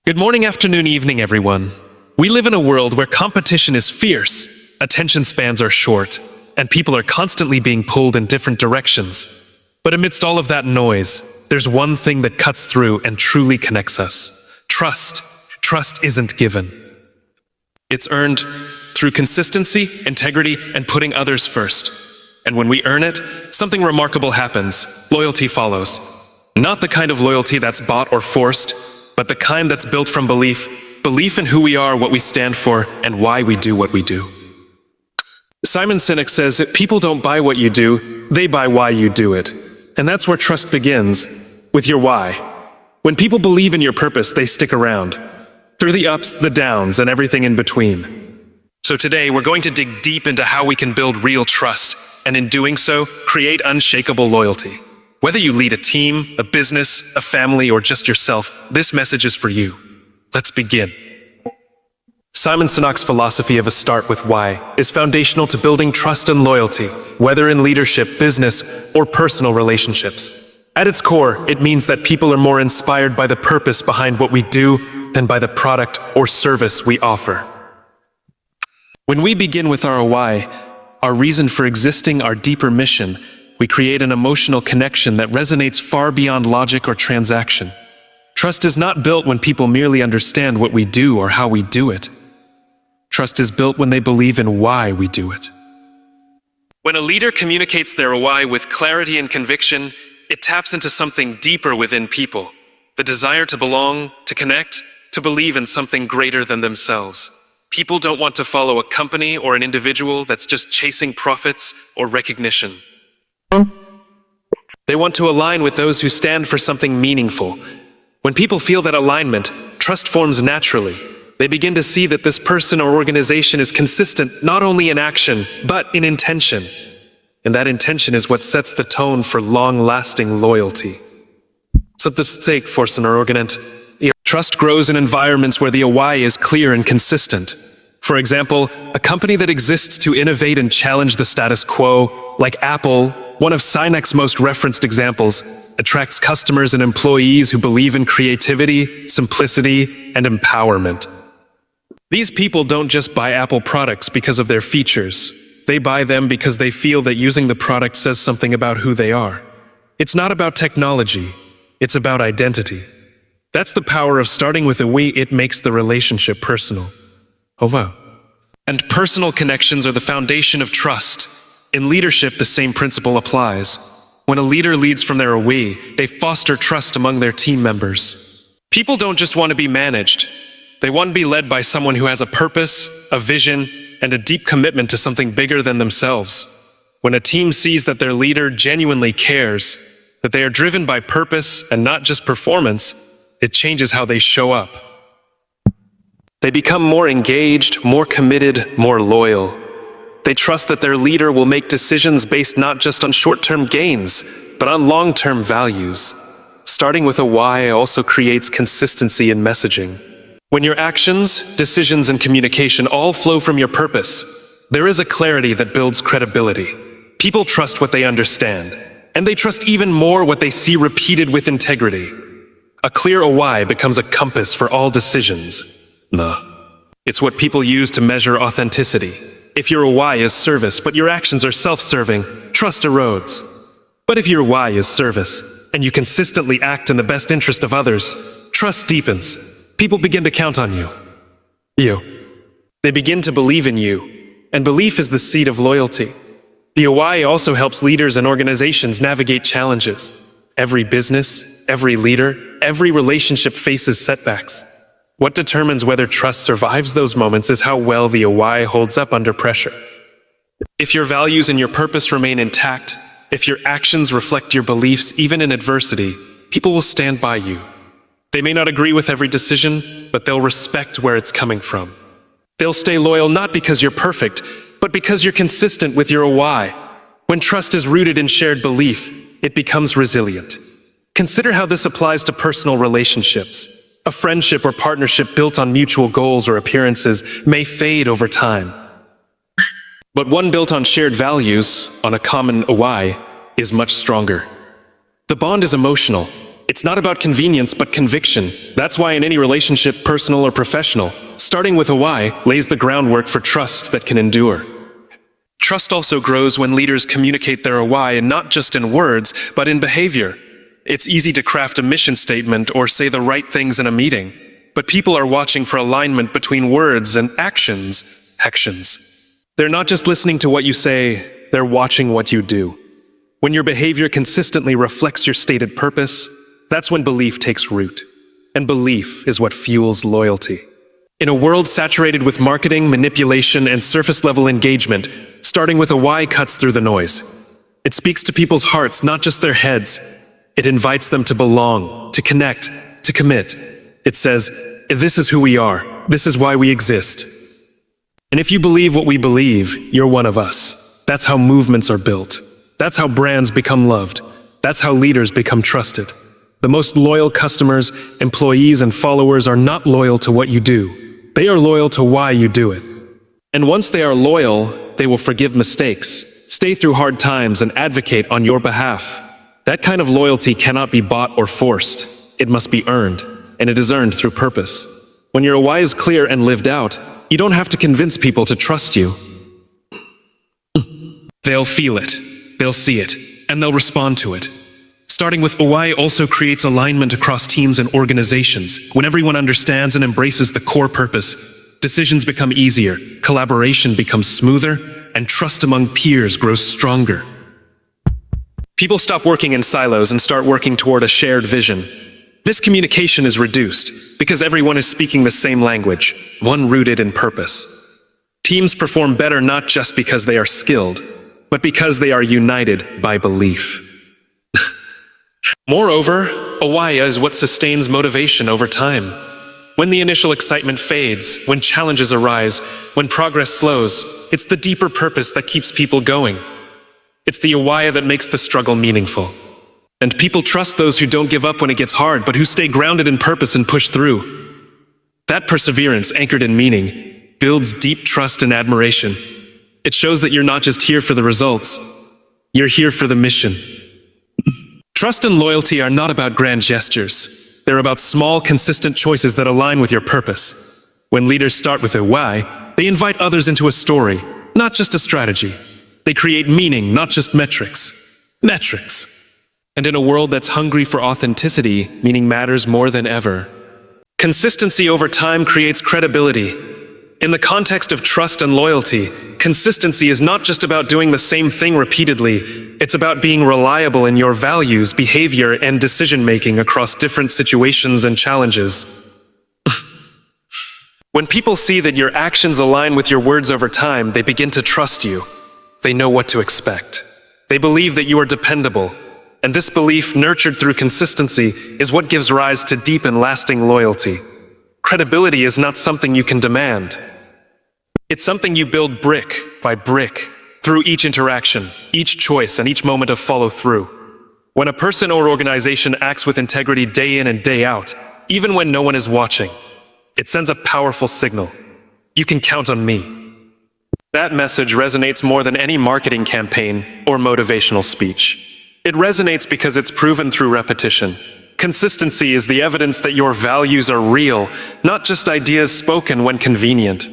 Good morning, afternoon, evening, everyone. We live in a world where competition is fierce, attention spans are short, and people are constantly being pulled in different directions. But amidst all of that noise, there's one thing that cuts through and truly connects us. Trust. Trust isn't given. It's earned through consistency, integrity, and putting others first. And when we earn it, something remarkable happens. Loyalty follows. Not the kind of loyalty that's bought or forced, but the kind that's built from belief in who we are, what we stand for, and why we do what we do. Sinek says that people don't buy what you do, they buy why you do it. And that's where trust begins, with your why. When people believe in your purpose, they stick around, through the ups, the downs, and everything in between. So today, we're going to dig deep into how we can build real trust, and in doing so, create unshakable loyalty. Whether you lead a team, a business, a family, or just yourself, this message is for you. Let's begin. Sinek's philosophy of a start with why is foundational to building trust and loyalty, whether in leadership, business, or personal relationships. At its core, it means that people are more inspired by the purpose behind what we do than by the product or service we offer. When we begin with our why, our reason for existing, our deeper mission, we create an emotional connection that resonates far beyond logic or transaction. Trust is not built when people merely understand what we do or how we do it. Trust is built when they believe in why we do it. When a leader communicates their why with clarity and conviction, it taps into something deeper within people, the desire to belong, to connect, to believe in something greater than themselves. People don't want to follow a company or an individual that's just chasing profits or recognition. They want to align with those who stand for something meaningful. When people feel that alignment, trust forms naturally. They begin to see that this person or organization is consistent not only in action, but in intention. And that intention is what sets the tone for long-lasting loyalty. Så det steg for sin argument. Trust grows in environments where the why is clear and consistent. For example, a company that exists to innovate and challenge the status quo, like Apple, one of Sinek's most referenced examples, attracts customers and employees who believe in creativity, simplicity, and empowerment. These people don't just buy Apple products because of their features. They buy them because they feel that using the product says something about who they are. It's not about technology, it's about identity. That's the power of starting with a we. It makes the relationship personal. Oh wow. And personal connections are the foundation of trust. In leadership, the same principle applies. When a leader leads from their we, they foster trust among their team members. People don't just want to be managed. They want to be led by someone who has a purpose, a vision, and a deep commitment to something bigger than themselves. When a team sees that their leader genuinely cares, that they are driven by purpose and not just performance, it changes how they show up. They become more engaged, more committed, more loyal. They trust that their leader will make decisions based not just on short-term gains, but on long-term values. Starting with a why also creates consistency in messaging. When your actions, decisions, and communication all flow from your purpose, there is a clarity that builds credibility. People trust what they understand, and they trust even more what they see repeated with integrity. A clear why becomes a compass for all decisions. It's what people use to measure authenticity. If your why is service, but your actions are self-serving, trust erodes. But if your why is service, and you consistently act in the best interest of others, trust deepens. People begin to count on you. They begin to believe in you, and belief is the seed of loyalty. The why also helps leaders and organizations navigate challenges. Every business, every leader, every relationship faces setbacks. What determines whether trust survives those moments is how well the why holds up under pressure. If your values and your purpose remain intact, if your actions reflect your beliefs even in adversity, people will stand by you. They may not agree with every decision, but they'll respect where it's coming from. They'll stay loyal not because you're perfect, but because you're consistent with your why. When trust is rooted in shared belief, it becomes resilient. Consider how this applies to personal relationships. A friendship or partnership built on mutual goals or appearances may fade over time. But one built on shared values, on a common why, is much stronger. The bond is emotional. It's not about convenience, but conviction. That's why in any relationship, personal or professional, starting with a why lays the groundwork for trust that can endure. Trust also grows when leaders communicate their why, and not just in words, but in behavior. It's easy to craft a mission statement or say the right things in a meeting, but people are watching for alignment between words and actions. They're not just listening to what you say, they're watching what you do. When your behavior consistently reflects your stated purpose, that's when belief takes root. And belief is what fuels loyalty. In a world saturated with marketing, manipulation, and surface-level engagement, starting with a why cuts through the noise. It speaks to people's hearts, not just their heads. It invites them to belong, to connect, to commit. It says, this is who we are. This is why we exist. And if you believe what we believe, you're one of us. That's how movements are built. That's how brands become loved. That's how leaders become trusted. The most loyal customers, employees, and followers are not loyal to what you do. They are loyal to why you do it. And once they are loyal, they will forgive mistakes, stay through hard times, and advocate on your behalf. That kind of loyalty cannot be bought or forced. It must be earned, and it is earned through purpose. When your why is clear and lived out, you don't have to convince people to trust you. They'll feel it, they'll see it, and they'll respond to it. Starting with a why also creates alignment across teams and organizations. When everyone understands and embraces the core purpose, decisions become easier, collaboration becomes smoother, and trust among peers grows stronger. People stop working in silos and start working toward a shared vision. Miscommunication is reduced because everyone is speaking the same language, one rooted in purpose. Teams perform better not just because they are skilled, but because they are united by belief. Moreover, a why is what sustains motivation over time. When the initial excitement fades, when challenges arise, when progress slows, it's the deeper purpose that keeps people going. It's the why that makes the struggle meaningful. And people trust those who don't give up when it gets hard, but who stay grounded in purpose and push through. That perseverance, anchored in meaning, builds deep trust and admiration. It shows that you're not just here for the results, you're here for the mission. Trust and loyalty are not about grand gestures. They're about small, consistent choices that align with your purpose. When leaders start with a why, they invite others into a story, not just a strategy. They create meaning, not just metrics. And in a world that's hungry for authenticity, meaning matters more than ever. Consistency over time creates credibility. In the context of trust and loyalty, consistency is not just about doing the same thing repeatedly. It's about being reliable in your values, behavior, and decision-making across different situations and challenges. When people see that your actions align with your words over time, they begin to trust you. They know what to expect. They believe that you are dependable. And this belief, nurtured through consistency, is what gives rise to deep and lasting loyalty. Credibility is not something you can demand. It's something you build brick by brick, through each interaction, each choice, and each moment of follow-through. When a person or organization acts with integrity day in and day out, even when no one is watching, it sends a powerful signal. You can count on me. That message resonates more than any marketing campaign or motivational speech. It resonates because it's proven through repetition. Consistency is the evidence that your values are real, not just ideas spoken when convenient.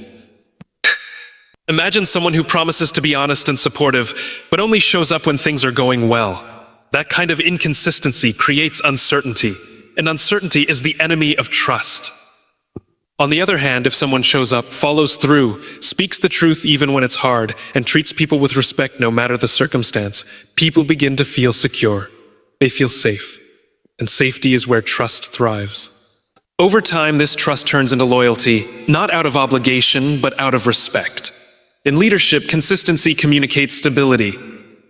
Imagine someone who promises to be honest and supportive, but only shows up when things are going well. That kind of inconsistency creates uncertainty, and uncertainty is the enemy of trust. On the other hand, if someone shows up, follows through, speaks the truth even when it's hard, and treats people with respect no matter the circumstance, people begin to feel secure. They feel safe. And safety is where trust thrives. Over time, this trust turns into loyalty, not out of obligation, but out of respect. In leadership, consistency communicates stability.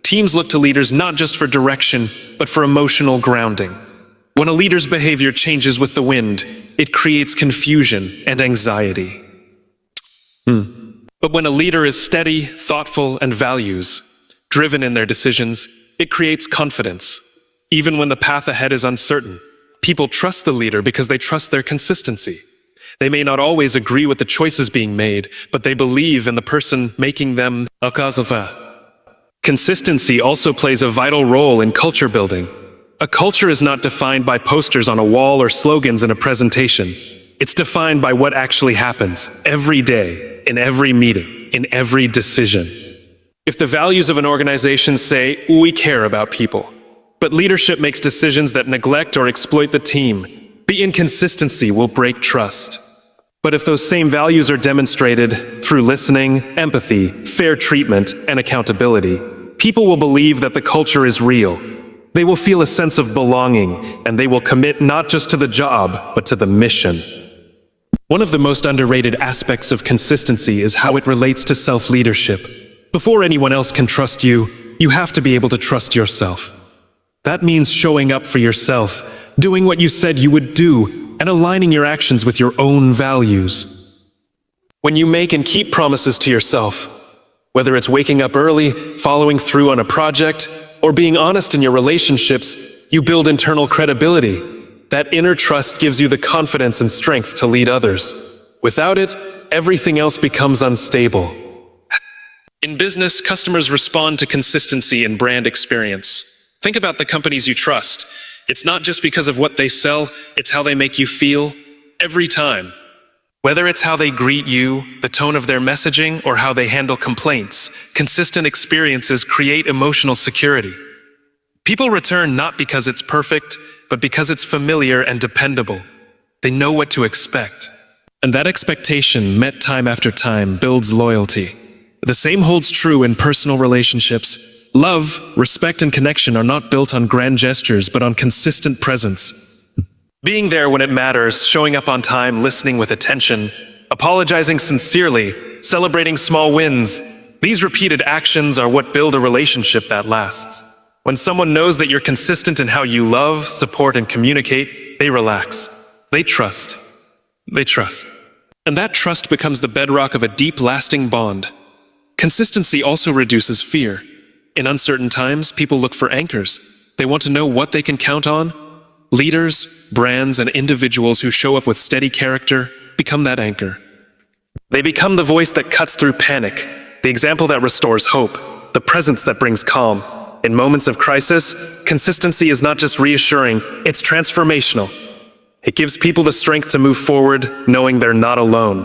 Teams look to leaders not just for direction, but for emotional grounding. When a leader's behavior changes with the wind, it creates confusion and anxiety. But when a leader is steady, thoughtful, and values-driven in their decisions, it creates confidence. Even when the path ahead is uncertain, people trust the leader because they trust their consistency. They may not always agree with the choices being made, but they believe in the person making them. Consistency also plays a vital role in culture building. A culture is not defined by posters on a wall or slogans in a presentation. It's defined by what actually happens every day, in every meeting, in every decision. If the values of an organization say, "We care about people," but leadership makes decisions that neglect or exploit the team, the inconsistency will break trust. But if those same values are demonstrated through listening, empathy, fair treatment, and accountability, people will believe that the culture is real. They will feel a sense of belonging, and they will commit not just to the job, but to the mission. One of the most underrated aspects of consistency is how it relates to self-leadership. Before anyone else can trust you, you have to be able to trust yourself. That means showing up for yourself, doing what you said you would do, and aligning your actions with your own values. When you make and keep promises to yourself, whether it's waking up early, following through on a project, or being honest in your relationships, you build internal credibility. That inner trust gives you the confidence and strength to lead others. Without it, everything else becomes unstable. In business, customers respond to consistency and brand experience. Think about the companies you trust. It's not just because of what they sell, it's how they make you feel every time. Whether it's how they greet you, the tone of their messaging, or how they handle complaints, consistent experiences create emotional security. People return not because it's perfect, but because it's familiar and dependable. They know what to expect. And that expectation, met time after time, builds loyalty. The same holds true in personal relationships. Love, respect, and connection are not built on grand gestures, but on consistent presence. Being there when it matters, showing up on time, listening with attention, apologizing sincerely, celebrating small wins. These repeated actions are what build a relationship that lasts. When someone knows that you're consistent in how you love, support, and communicate, they relax. They trust. They trust. And that trust becomes the bedrock of a deep, lasting bond. Consistency also reduces fear. In uncertain times, people look for anchors. They want to know what they can count on. Leaders, brands, and individuals who show up with steady character become that anchor. They become the voice that cuts through panic, the example that restores hope, the presence that brings calm. In moments of crisis, consistency is not just reassuring, it's transformational. It gives people the strength to move forward, knowing they're not alone.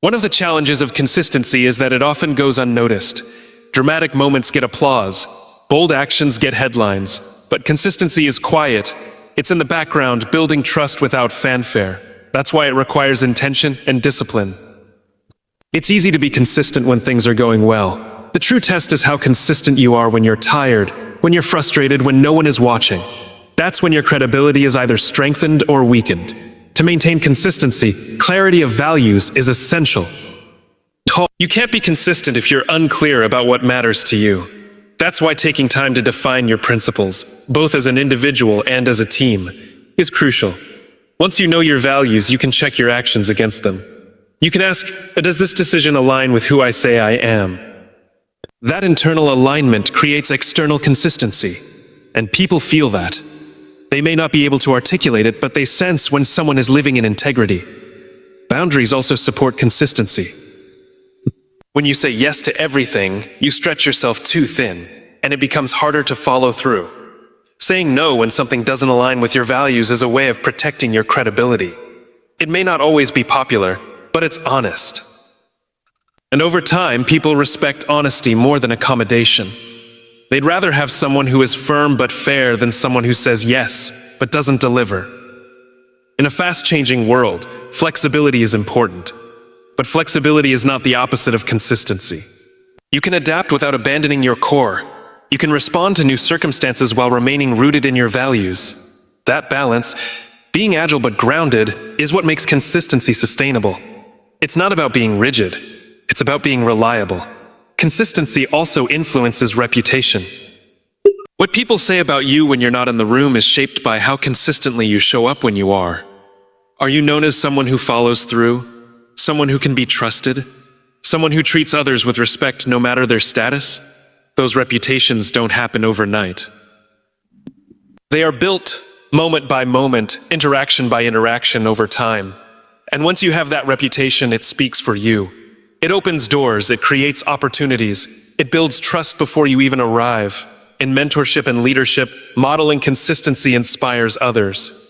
One of the challenges of consistency is that it often goes unnoticed. Dramatic moments get applause, bold actions get headlines, but consistency is quiet. It's in the background, building trust without fanfare. That's why it requires intention and discipline. It's easy to be consistent when things are going well. The true test is how consistent you are when you're tired, when you're frustrated, when no one is watching. That's when your credibility is either strengthened or weakened. To maintain consistency, clarity of values is essential. You can't be consistent if you're unclear about what matters to you. That's why taking time to define your principles, both as an individual and as a team, is crucial. Once you know your values, you can check your actions against them. You can ask, does this decision align with who I say I am? That internal alignment creates external consistency, and people feel that. They may not be able to articulate it, but they sense when someone is living in integrity. Boundaries also support consistency. When you say yes to everything, you stretch yourself too thin, and it becomes harder to follow through. Saying no when something doesn't align with your values is a way of protecting your credibility. It may not always be popular, but it's honest. And over time, people respect honesty more than accommodation. They'd rather have someone who is firm but fair than someone who says yes, but doesn't deliver. In a fast-changing world, flexibility is important. But flexibility is not the opposite of consistency. You can adapt without abandoning your core. You can respond to new circumstances while remaining rooted in your values. That balance, being agile but grounded, is what makes consistency sustainable. It's not about being rigid. It's about being reliable. Consistency also influences reputation. What people say about you when you're not in the room is shaped by how consistently you show up when you are. Are you known as someone who follows through? Someone who can be trusted? Someone who treats others with respect no matter their status? Those reputations don't happen overnight. They are built moment by moment, interaction by interaction over time. And once you have that reputation, it speaks for you. It opens doors, it creates opportunities, it builds trust before you even arrive. In mentorship and leadership, modeling consistency inspires others.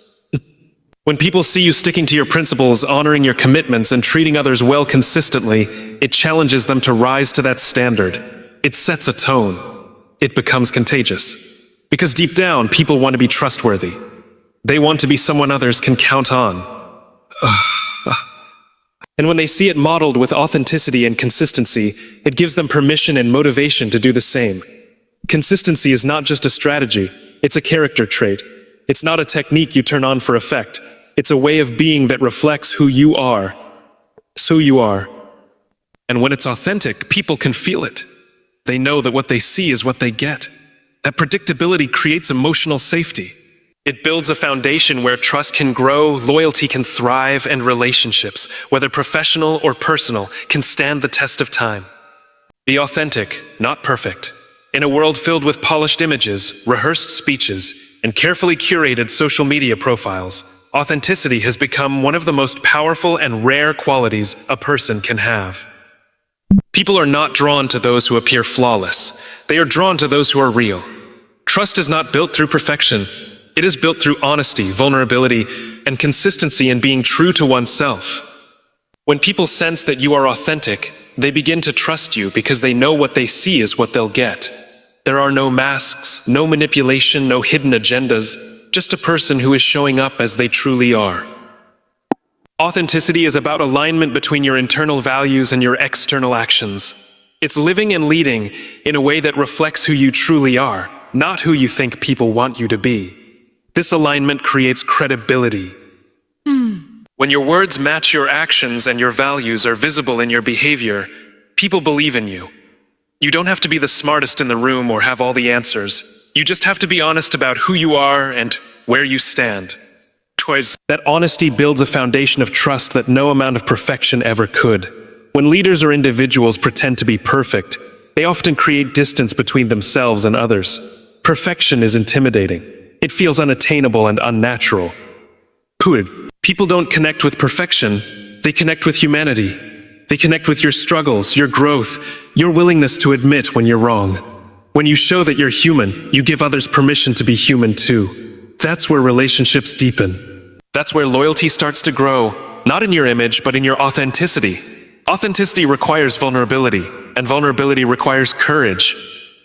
When people see you sticking to your principles, honoring your commitments, and treating others well consistently, it challenges them to rise to that standard. It sets a tone. It becomes contagious. Because deep down, people want to be trustworthy. They want to be someone others can count on. And when they see it modeled with authenticity and consistency, it gives them permission and motivation to do the same. Consistency is not just a strategy, it's a character trait. It's not a technique you turn on for effect. It's a way of being that reflects who you are. It's who you are. And when it's authentic, people can feel it. They know that what they see is what they get. That predictability creates emotional safety. It builds a foundation where trust can grow, loyalty can thrive, and relationships, whether professional or personal, can stand the test of time. Be authentic, not perfect. In a world filled with polished images, rehearsed speeches, and carefully curated social media profiles, authenticity has become one of the most powerful and rare qualities a person can have. People are not drawn to those who appear flawless. They are drawn to those who are real. Trust is not built through perfection. It is built through honesty, vulnerability, and consistency in being true to oneself. When people sense that you are authentic, they begin to trust you because they know what they see is what they'll get. There are no masks, no manipulation, no hidden agendas, just a person who is showing up as they truly are. Authenticity is about alignment between your internal values and your external actions. It's living and leading in a way that reflects who you truly are, not who you think people want you to be. This alignment creates credibility. When your words match your actions and your values are visible in your behavior, people believe in you. You don't have to be the smartest in the room or have all the answers. You just have to be honest about who you are and where you stand. That honesty builds a foundation of trust that no amount of perfection ever could. When leaders or individuals pretend to be perfect, they often create distance between themselves and others. Perfection is intimidating. It feels unattainable and unnatural. People don't connect with perfection. They connect with humanity. They connect with your struggles, your growth, your willingness to admit when you're wrong. When you show that you're human, you give others permission to be human too. That's where relationships deepen. That's where loyalty starts to grow, not in your image, but in your authenticity. Authenticity requires vulnerability, and vulnerability requires courage.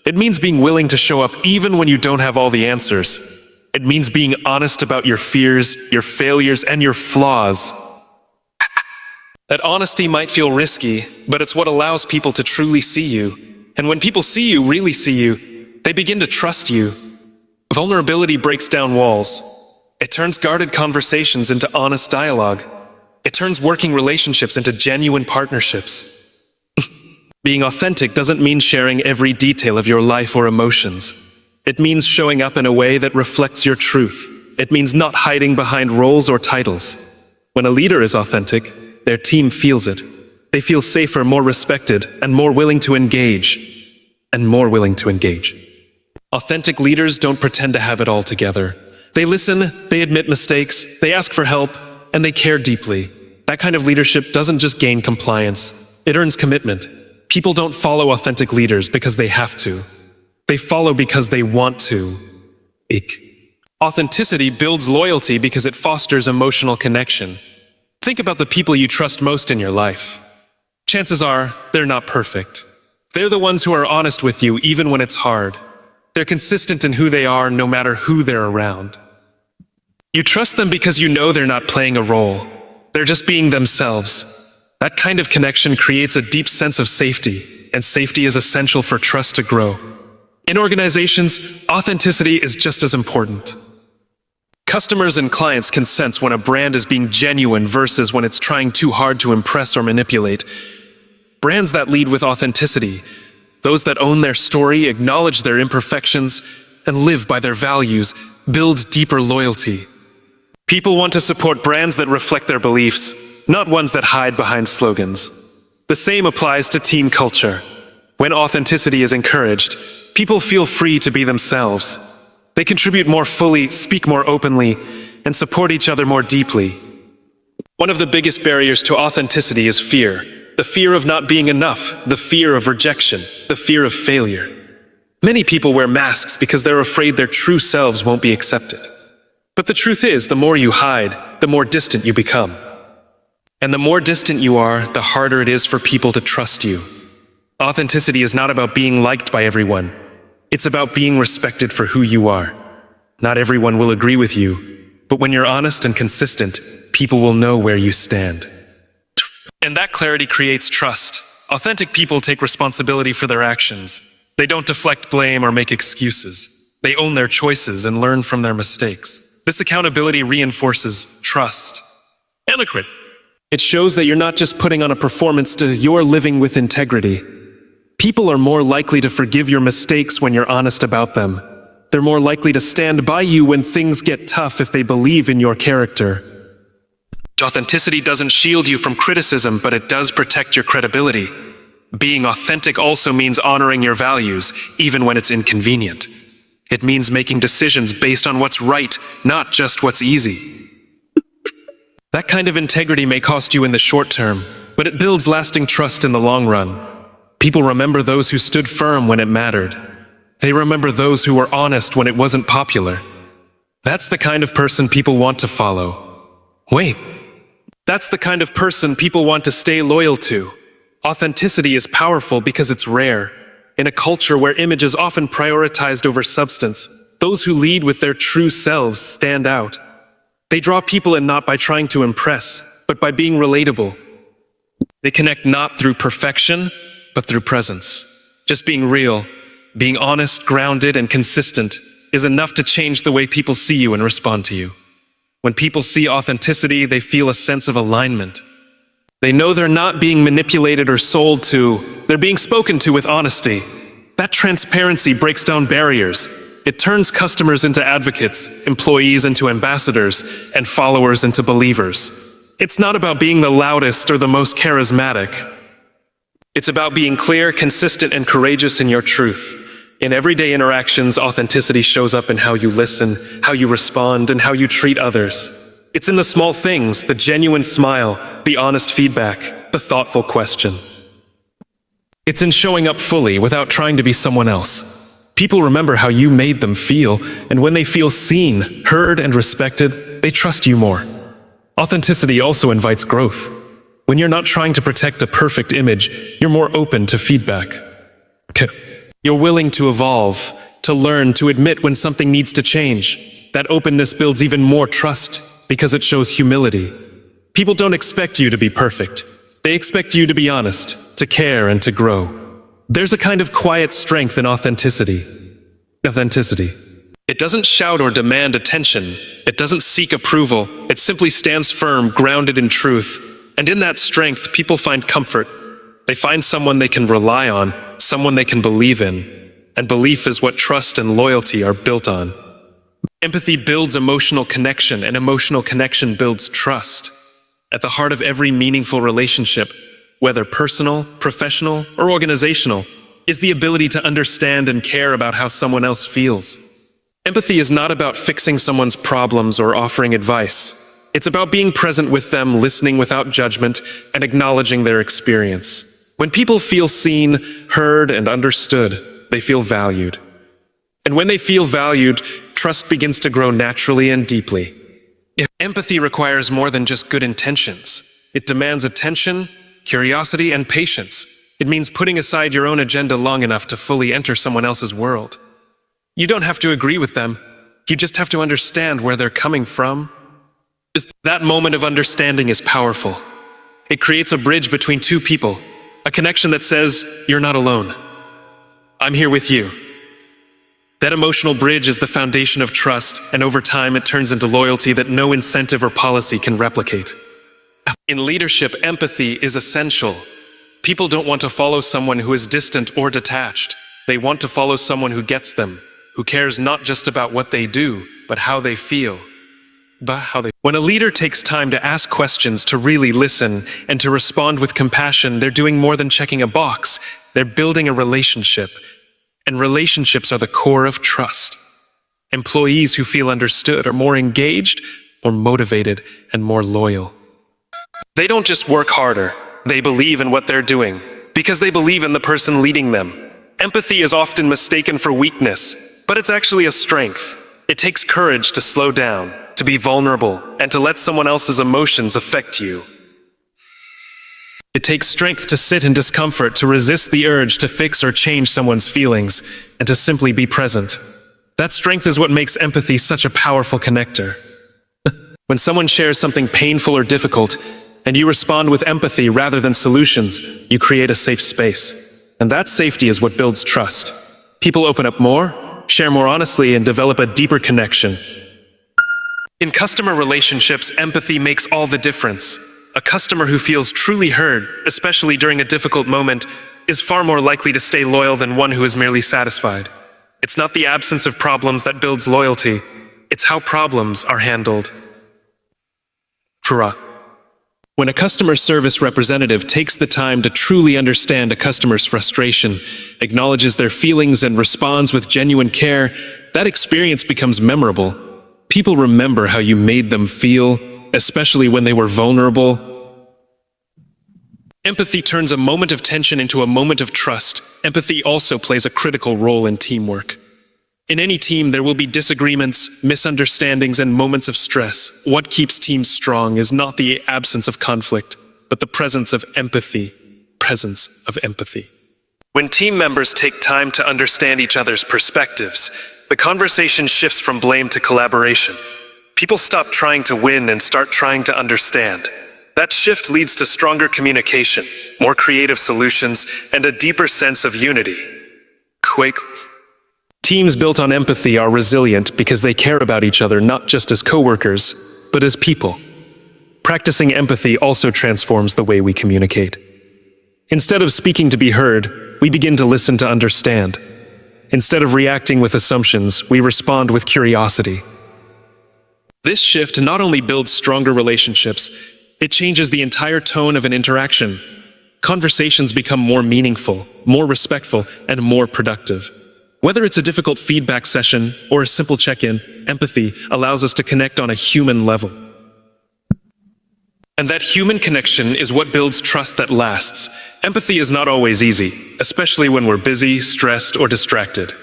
It means being willing to show up even when you don't have all the answers. It means being honest about your fears, your failures, and your flaws. That honesty might feel risky, but it's what allows people to truly see you. And when people see you, really see you, they begin to trust you. Vulnerability breaks down walls. It turns guarded conversations into honest dialogue. It turns working relationships into genuine partnerships. Being authentic doesn't mean sharing every detail of your life or emotions. It means showing up in a way that reflects your truth. It means not hiding behind roles or titles. When a leader is authentic, their team feels it. They feel safer, more respected, and more willing to engage. Authentic leaders don't pretend to have it all together. They listen, they admit mistakes, they ask for help, and they care deeply. That kind of leadership doesn't just gain compliance, it earns commitment. People don't follow authentic leaders because they have to. They follow because they want to. Authenticity builds loyalty because it fosters emotional connection. Think about the people you trust most in your life. Chances are, they're not perfect. They're the ones who are honest with you even when it's hard. They're consistent in who they are no matter who they're around. You trust them because you know they're not playing a role. They're just being themselves. That kind of connection creates a deep sense of safety, and safety is essential for trust to grow. In organizations, authenticity is just as important. Customers and clients can sense when a brand is being genuine versus when it's trying too hard to impress or manipulate. Brands that lead with authenticity, those that own their story, acknowledge their imperfections, and live by their values, build deeper loyalty. People want to support brands that reflect their beliefs, not ones that hide behind slogans. The same applies to team culture. When authenticity is encouraged, people feel free to be themselves. They contribute more fully, speak more openly, and support each other more deeply. One of the biggest barriers to authenticity is fear. The fear of not being enough, the fear of rejection, the fear of failure. Many people wear masks because they're afraid their true selves won't be accepted. But the truth is, the more you hide, the more distant you become. And the more distant you are, the harder it is for people to trust you. Authenticity is not about being liked by everyone. It's about being respected for who you are. Not everyone will agree with you, but when you're honest and consistent, people will know where you stand. And that clarity creates trust. Authentic people take responsibility for their actions. They don't deflect blame or make excuses. They own their choices and learn from their mistakes. This accountability reinforces trust. It shows that you're not just putting on a performance, you're living with integrity. People are more likely to forgive your mistakes when you're honest about them. They're more likely to stand by you when things get tough if they believe in your character. Authenticity doesn't shield you from criticism, but it does protect your credibility. Being authentic also means honoring your values, even when it's inconvenient. It means making decisions based on what's right, not just what's easy. That kind of integrity may cost you in the short term, but it builds lasting trust in the long run. People remember those who stood firm when it mattered. They remember those who were honest when it wasn't popular. That's the kind of person people want to follow. That's the kind of person people want to stay loyal to. Authenticity is powerful because it's rare. In a culture where image is often prioritized over substance, those who lead with their true selves stand out. They draw people in not by trying to impress, but by being relatable. They connect not through perfection, but through presence. Just being real, being honest, grounded, and consistent is enough to change the way people see you and respond to you. When people see authenticity, they feel a sense of alignment. They know they're not being manipulated or sold to, they're being spoken to with honesty. That transparency breaks down barriers. It turns customers into advocates, employees into ambassadors, and followers into believers. It's not about being the loudest or the most charismatic. It's about being clear, consistent, and courageous in your truth. In everyday interactions, authenticity shows up in how you listen, how you respond, and how you treat others. It's in the small things, the genuine smile, the honest feedback, the thoughtful question. It's in showing up fully without trying to be someone else. People remember how you made them feel, and when they feel seen, heard, and respected, they trust you more. Authenticity also invites growth. When you're not trying to protect a perfect image, you're more open to feedback. You're willing to evolve, to learn, to admit when something needs to change. That openness builds even more trust because it shows humility. People don't expect you to be perfect. They expect you to be honest, to care, and to grow. There's a kind of quiet strength in authenticity. It doesn't shout or demand attention. It doesn't seek approval. It simply stands firm, grounded in truth. And in that strength, people find comfort. They find someone they can rely on, someone they can believe in. And belief is what trust and loyalty are built on. Empathy builds emotional connection, and emotional connection builds trust. At the heart of every meaningful relationship, whether personal, professional, or organizational, is the ability to understand and care about how someone else feels. Empathy is not about fixing someone's problems or offering advice. It's about being present with them, listening without judgment, and acknowledging their experience. When people feel seen, heard, and understood, they feel valued. And when they feel valued, trust begins to grow naturally and deeply. Empathy requires more than just good intentions. It demands attention, curiosity, and patience. It means putting aside your own agenda long enough to fully enter someone else's world. You don't have to agree with them. You just have to understand where they're coming from. That moment of understanding is powerful. It creates a bridge between two people, a connection that says, "You're not alone. I'm here with you." That emotional bridge is the foundation of trust, and over time it turns into loyalty that no incentive or policy can replicate. In leadership, empathy is essential. People don't want to follow someone who is distant or detached. They want to follow someone who gets them, who cares not just about what they do, but how they feel. When a leader takes time to ask questions, to really listen, and to respond with compassion, they're doing more than checking a box. They're building a relationship. And relationships are the core of trust. Employees who feel understood are more engaged, more motivated, and more loyal. They don't just work harder. They believe in what they're doing because they believe in the person leading them. Empathy is often mistaken for weakness, but it's actually a strength. It takes courage to slow down, to be vulnerable, and to let someone else's emotions affect you. It takes strength to sit in discomfort, to resist the urge to fix or change someone's feelings, and to simply be present. That strength is what makes empathy such a powerful connector. When someone shares something painful or difficult, and you respond with empathy rather than solutions, you create a safe space. And that safety is what builds trust. People open up more, share more honestly, and develop a deeper connection. In customer relationships, empathy makes all the difference. A customer who feels truly heard, especially during a difficult moment, is far more likely to stay loyal than one who is merely satisfied. It's not the absence of problems that builds loyalty, it's how problems are handled. When a customer service representative takes the time to truly understand a customer's frustration, acknowledges their feelings, and responds with genuine care, that experience becomes memorable. People remember how you made them feel, especially when they were vulnerable. Empathy turns a moment of tension into a moment of trust. Empathy also plays a critical role in teamwork. In any team, there will be disagreements, misunderstandings, and moments of stress. What keeps teams strong is not the absence of conflict, but the presence of empathy. When team members take time to understand each other's perspectives, the conversation shifts from blame to collaboration. People stop trying to win and start trying to understand. That shift leads to stronger communication, more creative solutions, and a deeper sense of unity. Teams built on empathy are resilient because they care about each other not just as coworkers, but as people. Practicing empathy also transforms the way we communicate. Instead of speaking to be heard, we begin to listen to understand. Instead of reacting with assumptions, we respond with curiosity. This shift not only builds stronger relationships, it changes the entire tone of an interaction. Conversations become more meaningful, more respectful, and more productive. Whether it's a difficult feedback session or a simple check-in, empathy allows us to connect on a human level. And that human connection is what builds trust that lasts. Empathy is not always easy, especially when we're busy, stressed, or distracted.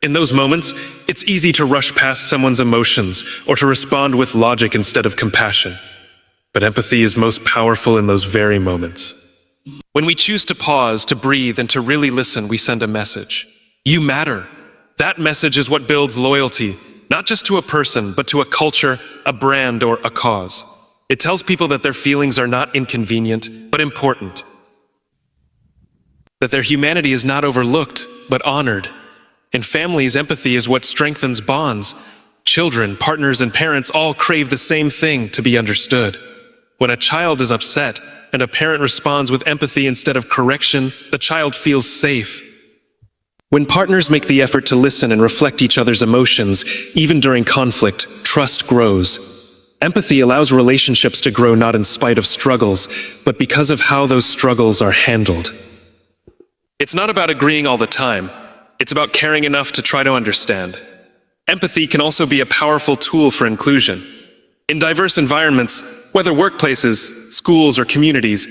In those moments, it's easy to rush past someone's emotions or to respond with logic instead of compassion. But empathy is most powerful in those very moments. When we choose to pause, to breathe, and to really listen, we send a message. You matter. That message is what builds loyalty, not just to a person, but to a culture, a brand, or a cause. It tells people that their feelings are not inconvenient, but important. That their humanity is not overlooked, but honored. In families, empathy is what strengthens bonds. Children, partners, and parents all crave the same thing: to be understood. When a child is upset, and a parent responds with empathy instead of correction, the child feels safe. When partners make the effort to listen and reflect each other's emotions, even during conflict, trust grows. Empathy allows relationships to grow not in spite of struggles, but because of how those struggles are handled. It's not about agreeing all the time. It's about caring enough to try to understand. Empathy can also be a powerful tool for inclusion. In diverse environments, whether workplaces, schools, or communities,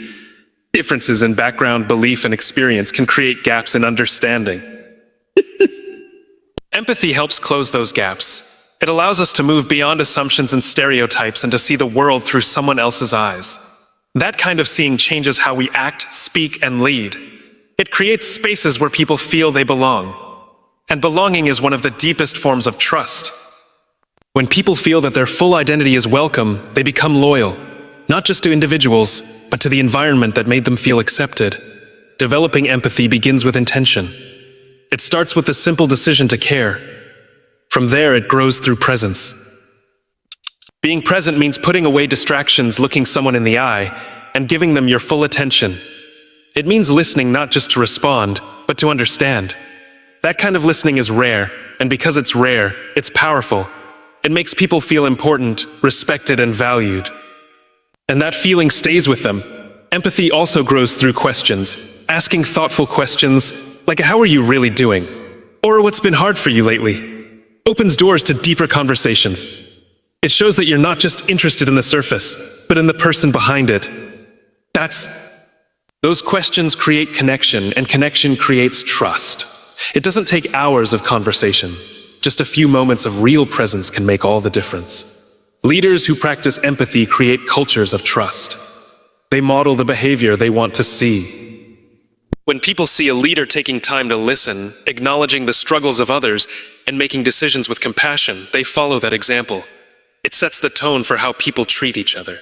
differences in background, belief, and experience can create gaps in understanding. Empathy helps close those gaps. It allows us to move beyond assumptions and stereotypes and to see the world through someone else's eyes. That kind of seeing changes how we act, speak, and lead. It creates spaces where people feel they belong. And belonging is one of the deepest forms of trust. When people feel that their full identity is welcome, they become loyal, not just to individuals, but to the environment that made them feel accepted. Developing empathy begins with intention. It starts with the simple decision to care. From there, it grows through presence. Being present means putting away distractions, looking someone in the eye, and giving them your full attention. It means listening not just to respond, but to understand. That kind of listening is rare, and because it's rare, it's powerful. It makes people feel important, respected, and valued. And that feeling stays with them. Empathy also grows through questions. Asking thoughtful questions, like "How are you really doing?" or "What's been hard for you lately?" opens doors to deeper conversations. It shows that you're not just interested in the surface, but in the person behind it. Those questions create connection, and connection creates trust. It doesn't take hours of conversation. Just a few moments of real presence can make all the difference. Leaders who practice empathy create cultures of trust. They model the behavior they want to see. When people see a leader taking time to listen, acknowledging the struggles of others, and making decisions with compassion, they follow that example. It sets the tone for how people treat each other.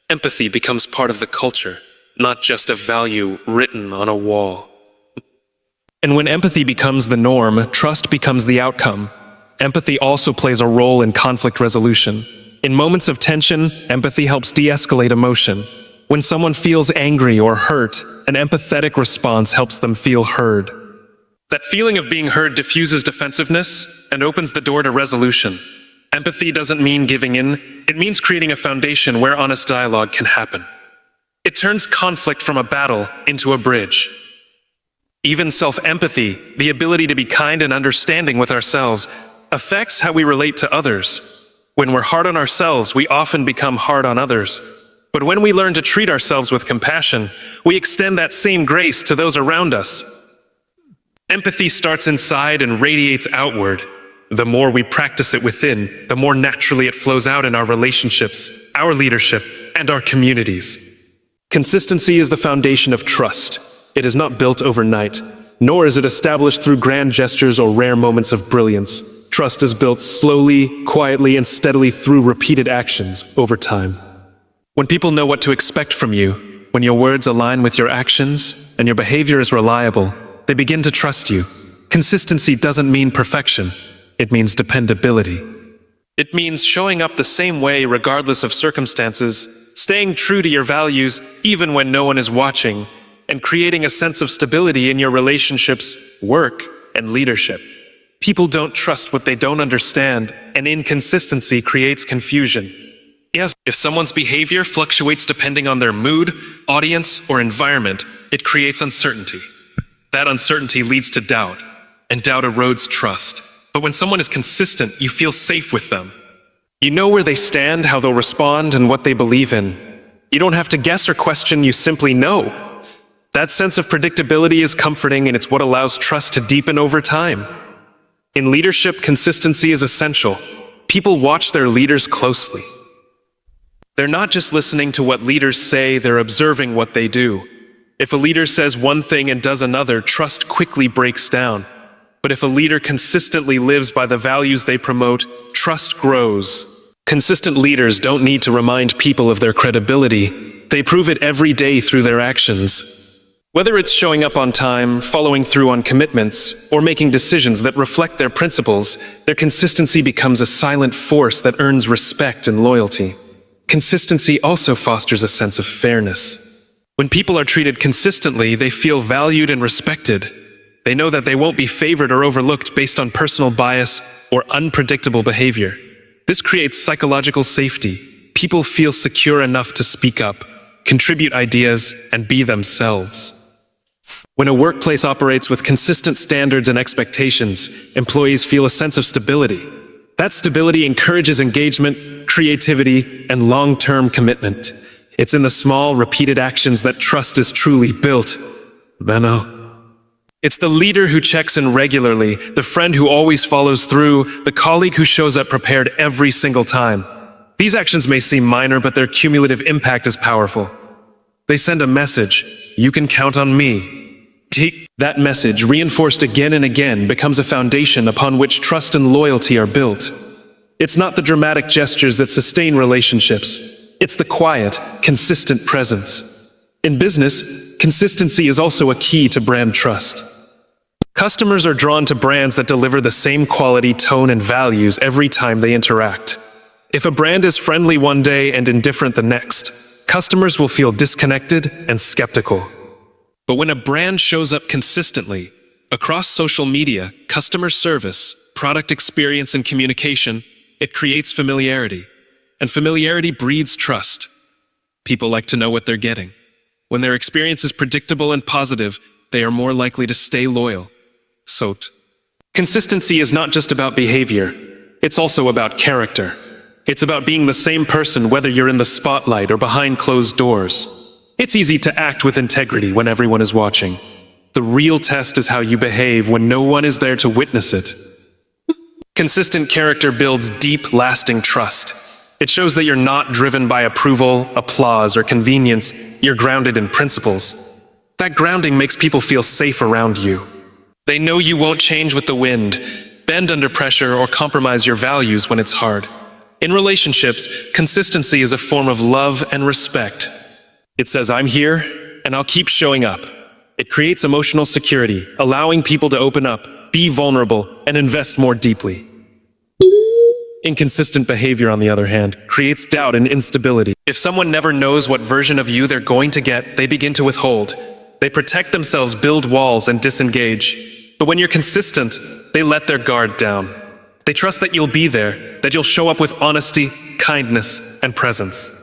Empathy becomes part of the culture, not just a value written on a wall. And when empathy becomes the norm, trust becomes the outcome. Empathy also plays a role in conflict resolution. In moments of tension, empathy helps de-escalate emotion. When someone feels angry or hurt, an empathetic response helps them feel heard. That feeling of being heard diffuses defensiveness and opens the door to resolution. Empathy doesn't mean giving in, it means creating a foundation where honest dialogue can happen. It turns conflict from a battle into a bridge. Even self-empathy, the ability to be kind and understanding with ourselves, affects how we relate to others. When we're hard on ourselves, we often become hard on others. But when we learn to treat ourselves with compassion, we extend that same grace to those around us. Empathy starts inside and radiates outward. The more we practice it within, the more naturally it flows out in our relationships, our leadership, and our communities. Consistency is the foundation of trust. It is not built overnight, nor is it established through grand gestures or rare moments of brilliance. Trust is built slowly, quietly, and steadily through repeated actions over time. When people know what to expect from you, when your words align with your actions, and your behavior is reliable, they begin to trust you. Consistency doesn't mean perfection. It means dependability. It means showing up the same way regardless of circumstances, staying true to your values even when no one is watching, and creating a sense of stability in your relationships, work, and leadership. People don't trust what they don't understand, and inconsistency creates confusion. Yes, if someone's behavior fluctuates depending on their mood, audience, or environment, it creates uncertainty. That uncertainty leads to doubt, and doubt erodes trust. But when someone is consistent, you feel safe with them. You know where they stand, how they'll respond, and what they believe in. You don't have to guess or question, you simply know. That sense of predictability is comforting, and it's what allows trust to deepen over time. In leadership, consistency is essential. People watch their leaders closely. They're not just listening to what leaders say, they're observing what they do. If a leader says one thing and does another, trust quickly breaks down. But if a leader consistently lives by the values they promote, trust grows. Consistent leaders don't need to remind people of their credibility. They prove it every day through their actions. Whether it's showing up on time, following through on commitments, or making decisions that reflect their principles, their consistency becomes a silent force that earns respect and loyalty. Consistency also fosters a sense of fairness. When people are treated consistently, they feel valued and respected. They know that they won't be favored or overlooked based on personal bias or unpredictable behavior. This creates psychological safety. People feel secure enough to speak up, contribute ideas, and be themselves. When a workplace operates with consistent standards and expectations, employees feel a sense of stability. That stability encourages engagement, creativity, and long-term commitment. It's in the small, repeated actions that trust is truly built. Benno. It's the leader who checks in regularly, the friend who always follows through, the colleague who shows up prepared every single time. These actions may seem minor, but their cumulative impact is powerful. They send a message, you can count on me. That message, reinforced again and again, becomes a foundation upon which trust and loyalty are built. It's not the dramatic gestures that sustain relationships. It's the quiet, consistent presence. In business, consistency is also a key to brand trust. Customers are drawn to brands that deliver the same quality, tone, and values every time they interact. If a brand is friendly one day and indifferent the next, customers will feel disconnected and skeptical. But when a brand shows up consistently, across social media, customer service, product experience, and communication, it creates familiarity. And familiarity breeds trust. People like to know what they're getting. When their experience is predictable and positive, they are more likely to stay loyal. Consistency is not just about behavior. It's also about character. It's about being the same person whether you're in the spotlight or behind closed doors. It's easy to act with integrity when everyone is watching. The real test is how you behave when no one is there to witness it. Consistent character builds deep, lasting trust. It shows that you're not driven by approval, applause, or convenience. You're grounded in principles. That grounding makes people feel safe around you. They know you won't change with the wind, bend under pressure, or compromise your values when it's hard. In relationships, consistency is a form of love and respect. It says, I'm here, and I'll keep showing up. It creates emotional security, allowing people to open up, be vulnerable, and invest more deeply. Inconsistent behavior, on the other hand, creates doubt and instability. If someone never knows what version of you they're going to get, they begin to withhold. They protect themselves, build walls, and disengage. But when you're consistent, they let their guard down. They trust that you'll be there, that you'll show up with honesty, kindness, and presence.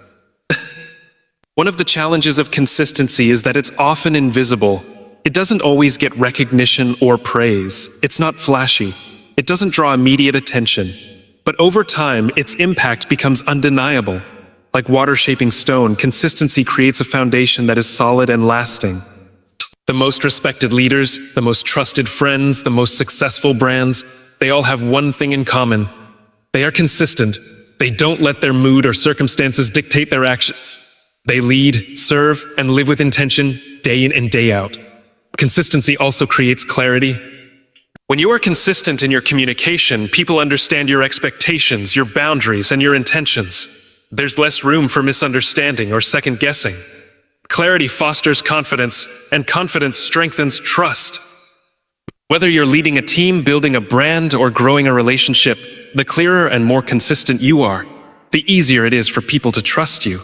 One of the challenges of consistency is that it's often invisible. It doesn't always get recognition or praise. It's not flashy. It doesn't draw immediate attention. But over time, its impact becomes undeniable. Like water shaping stone, consistency creates a foundation that is solid and lasting. The most respected leaders, the most trusted friends, the most successful brands, they all have one thing in common. They are consistent. They don't let their mood or circumstances dictate their actions. They lead, serve, and live with intention day in and day out. Consistency also creates clarity. When you are consistent in your communication, people understand your expectations, your boundaries, and your intentions. There's less room for misunderstanding or second guessing. Clarity fosters confidence, and confidence strengthens trust. Whether you're leading a team, building a brand, or growing a relationship, the clearer and more consistent you are, the easier it is for people to trust you.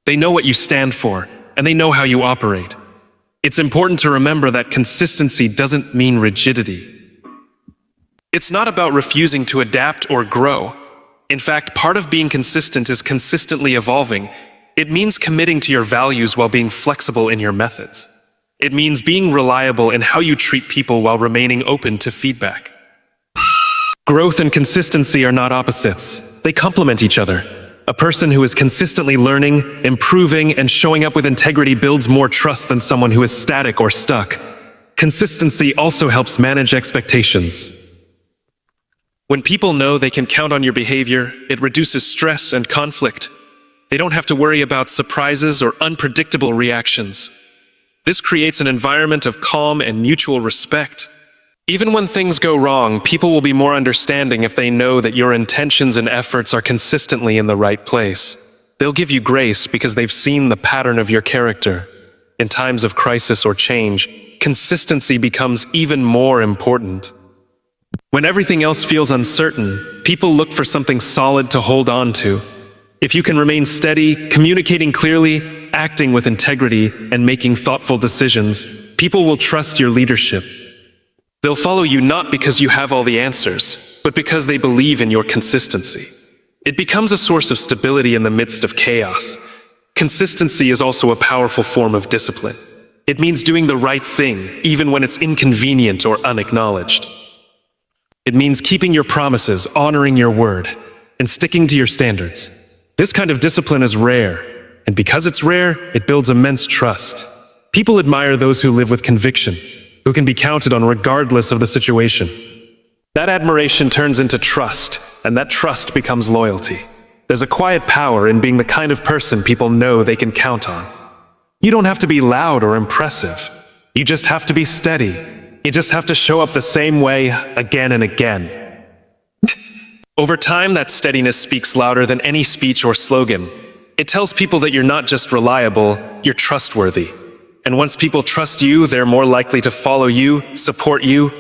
They know what you stand for, and they know how you operate. It's important to remember that consistency doesn't mean rigidity. It's not about refusing to adapt or grow. In fact, part of being consistent is consistently evolving. It means committing to your values while being flexible in your methods. It means being reliable in how you treat people while remaining open to feedback. Growth and consistency are not opposites. They complement each other. A person who is consistently learning, improving, and showing up with integrity builds more trust than someone who is static or stuck. Consistency also helps manage expectations. When people know they can count on your behavior, it reduces stress and conflict. They don't have to worry about surprises or unpredictable reactions. This creates an environment of calm and mutual respect. Even when things go wrong, people will be more understanding if they know that your intentions and efforts are consistently in the right place. They'll give you grace because they've seen the pattern of your character. In times of crisis or change, consistency becomes even more important. When everything else feels uncertain, people look for something solid to hold on to. If you can remain steady, communicating clearly, acting with integrity, and making thoughtful decisions, people will trust your leadership. They'll follow you not because you have all the answers, but because they believe in your consistency. It becomes a source of stability in the midst of chaos. Consistency is also a powerful form of discipline. It means doing the right thing, even when it's inconvenient or unacknowledged. It means keeping your promises, honoring your word, and sticking to your standards. This kind of discipline is rare, and because it's rare, it builds immense trust. People admire those who live with conviction, who can be counted on regardless of the situation. That admiration turns into trust, and that trust becomes loyalty. There's a quiet power in being the kind of person people know they can count on. You don't have to be loud or impressive. You just have to be steady. You just have to show up the same way again and again. Over time, that steadiness speaks louder than any speech or slogan. It tells people that you're not just reliable, you're trustworthy. And once people trust you, they're more likely to follow you, support you,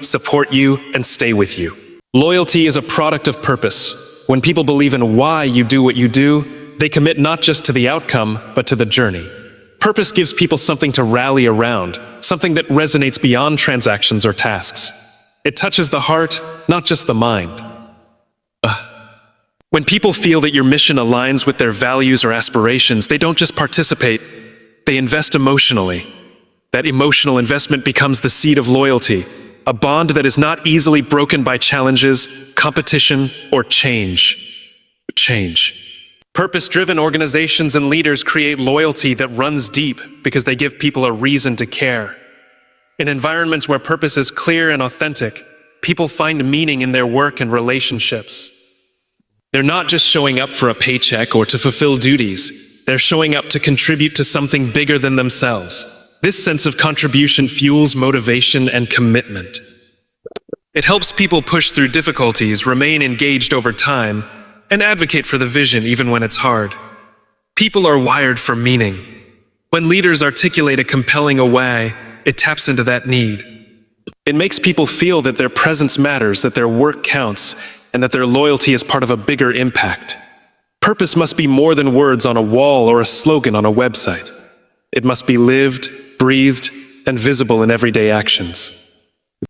and stay with you. Loyalty is a product of purpose. When people believe in why you do what you do, they commit not just to the outcome, but to the journey. Purpose gives people something to rally around, something that resonates beyond transactions or tasks. It touches the heart, not just the mind. When people feel that your mission aligns with their values or aspirations, they don't just participate, they invest emotionally. That emotional investment becomes the seed of loyalty, a bond that is not easily broken by challenges, competition, or change. Purpose-driven organizations and leaders create loyalty that runs deep because they give people a reason to care. In environments where purpose is clear and authentic, people find meaning in their work and relationships. They're not just showing up for a paycheck or to fulfill duties. They're showing up to contribute to something bigger than themselves. This sense of contribution fuels motivation and commitment. It helps people push through difficulties, remain engaged over time, and advocate for the vision even when it's hard. People are wired for meaning. When leaders articulate a compelling way, it taps into that need. It makes people feel that their presence matters, that their work counts, and that their loyalty is part of a bigger impact. Purpose must be more than words on a wall or a slogan on a website. It must be lived, breathed, and visible in everyday actions.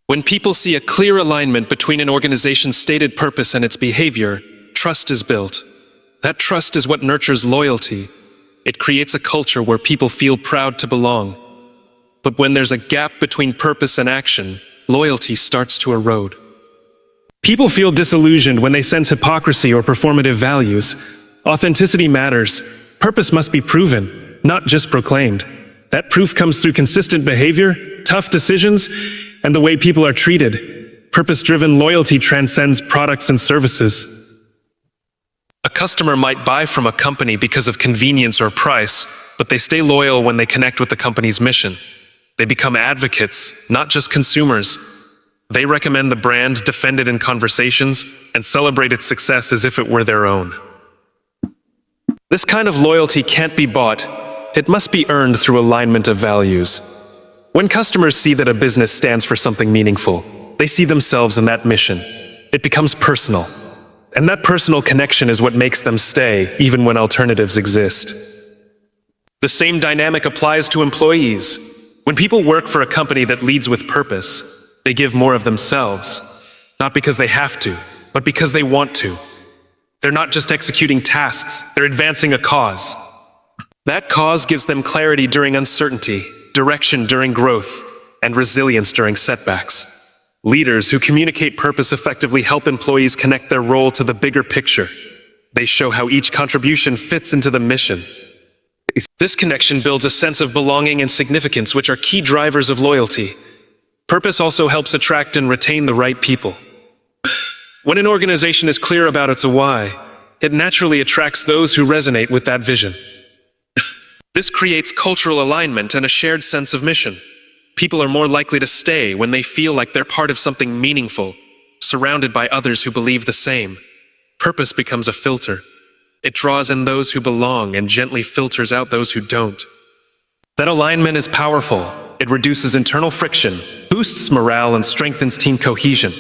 When people see a clear alignment between an organization's stated purpose and its behavior, trust is built. That trust is what nurtures loyalty. It creates a culture where people feel proud to belong. But when there's a gap between purpose and action, loyalty starts to erode. People feel disillusioned when they sense hypocrisy or performative values. Authenticity matters. Purpose must be proven, not just proclaimed. That proof comes through consistent behavior, tough decisions, and the way people are treated. Purpose-driven loyalty transcends products and services. A customer might buy from a company because of convenience or price, but they stay loyal when they connect with the company's mission. They become advocates, not just consumers. They recommend the brand, defend it in conversations, and celebrate its success as if it were their own. This kind of loyalty can't be bought. It must be earned through alignment of values. When customers see that a business stands for something meaningful, they see themselves in that mission. It becomes personal. And that personal connection is what makes them stay, even when alternatives exist. The same dynamic applies to employees. When people work for a company that leads with purpose, they give more of themselves, not because they have to, but because they want to. They're not just executing tasks, they're advancing a cause. That cause gives them clarity during uncertainty, direction during growth, and resilience during setbacks. Leaders who communicate purpose effectively help employees connect their role to the bigger picture. They show how each contribution fits into the mission. This connection builds a sense of belonging and significance, which are key drivers of loyalty. Purpose also helps attract and retain the right people. When an organization is clear about its why, it naturally attracts those who resonate with that vision. This creates cultural alignment and a shared sense of mission. People are more likely to stay when they feel like they're part of something meaningful, surrounded by others who believe the same. Purpose becomes a filter. It draws in those who belong and gently filters out those who don't. That alignment is powerful. It reduces internal friction, boosts morale, and strengthens team cohesion.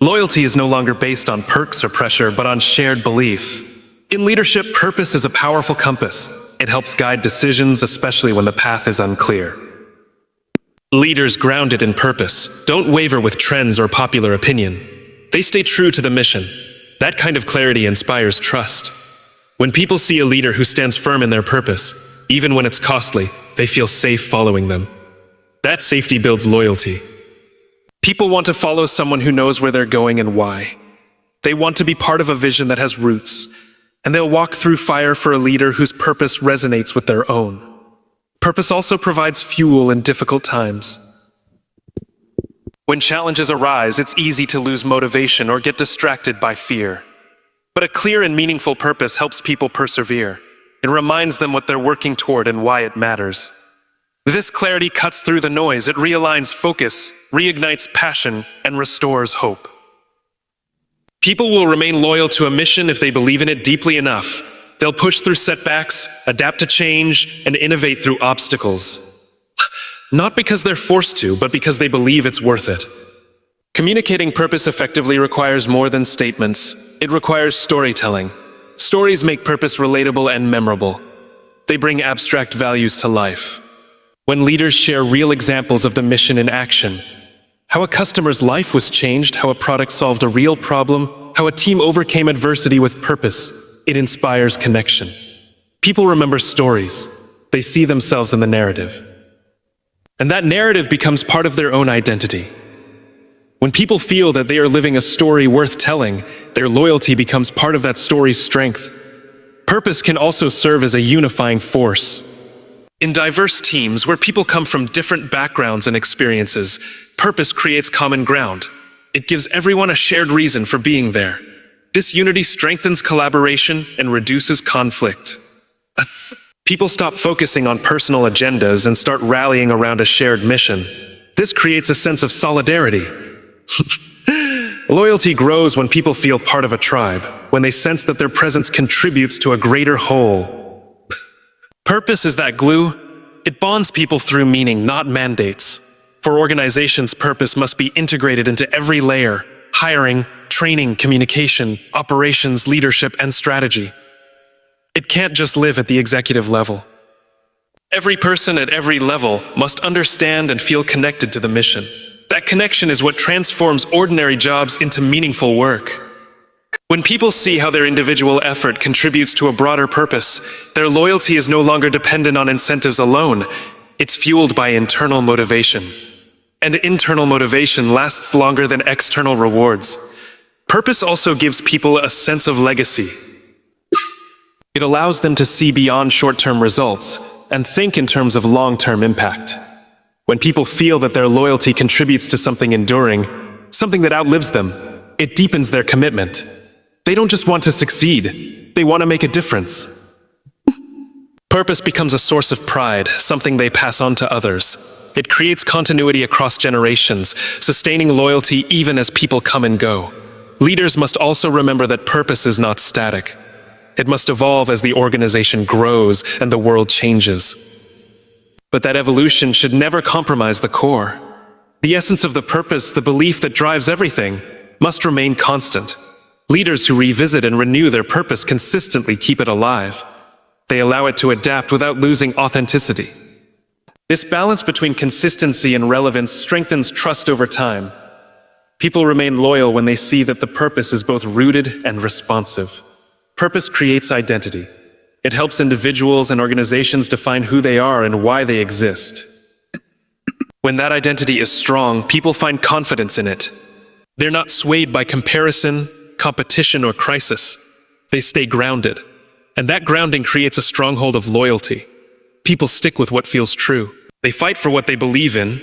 Loyalty is no longer based on perks or pressure, but on shared belief. In leadership, purpose is a powerful compass. It helps guide decisions, especially when the path is unclear. Leaders grounded in purpose don't waver with trends or popular opinion. They stay true to the mission. That kind of clarity inspires trust. When people see a leader who stands firm in their purpose, even when it's costly, they feel safe following them. That safety builds loyalty. People want to follow someone who knows where they're going and why. They want to be part of a vision that has roots, and they'll walk through fire for a leader whose purpose resonates with their own. Purpose also provides fuel in difficult times. When challenges arise, it's easy to lose motivation or get distracted by fear. But a clear and meaningful purpose helps people persevere. It reminds them what they're working toward and why it matters. This clarity cuts through the noise. It realigns focus, reignites passion, and restores hope. People will remain loyal to a mission if they believe in it deeply enough. They'll push through setbacks, adapt to change, and innovate through obstacles. Not because they're forced to, but because they believe it's worth it. Communicating purpose effectively requires more than statements. It requires storytelling. Stories make purpose relatable and memorable. They bring abstract values to life. When leaders share real examples of the mission in action, how a customer's life was changed, how a product solved a real problem, how a team overcame adversity with purpose, it inspires connection. People remember stories. They see themselves in the narrative. And that narrative becomes part of their own identity. When people feel that they are living a story worth telling, their loyalty becomes part of that story's strength. Purpose can also serve as a unifying force. In diverse teams where people come from different backgrounds and experiences, purpose creates common ground. It gives everyone a shared reason for being there. This unity strengthens collaboration and reduces conflict. People stop focusing on personal agendas and start rallying around a shared mission. This creates a sense of solidarity. Loyalty grows when people feel part of a tribe, when they sense that their presence contributes to a greater whole. Purpose is that glue. It bonds people through meaning, not mandates. For organizations, purpose must be integrated into every layer: hiring, training, communication, operations, leadership, and strategy. It can't just live at the executive level. Every person at every level must understand and feel connected to the mission. That connection is what transforms ordinary jobs into meaningful work. When people see how their individual effort contributes to a broader purpose, their loyalty is no longer dependent on incentives alone. It's fueled by internal motivation. And internal motivation lasts longer than external rewards. Purpose also gives people a sense of legacy. It allows them to see beyond short-term results and think in terms of long-term impact. When people feel that their loyalty contributes to something enduring, something that outlives them, it deepens their commitment. They don't just want to succeed, they want to make a difference. Purpose becomes a source of pride, something they pass on to others. It creates continuity across generations, sustaining loyalty even as people come and go. Leaders must also remember that purpose is not static. It must evolve as the organization grows and the world changes. But that evolution should never compromise the core. The essence of the purpose, the belief that drives everything, must remain constant. Leaders who revisit and renew their purpose consistently keep it alive. They allow it to adapt without losing authenticity. This balance between consistency and relevance strengthens trust over time. People remain loyal when they see that the purpose is both rooted and responsive. Purpose creates identity. It helps individuals and organizations define who they are and why they exist. When that identity is strong, people find confidence in it. They're not swayed by comparison, competition, or crisis. They stay grounded. And that grounding creates a stronghold of loyalty. People stick with what feels true. They fight for what they believe in.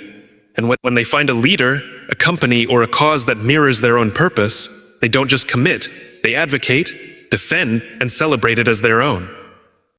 And when they find a leader, a company, or a cause that mirrors their own purpose, they don't just commit. They advocate, defend, and celebrate it as their own.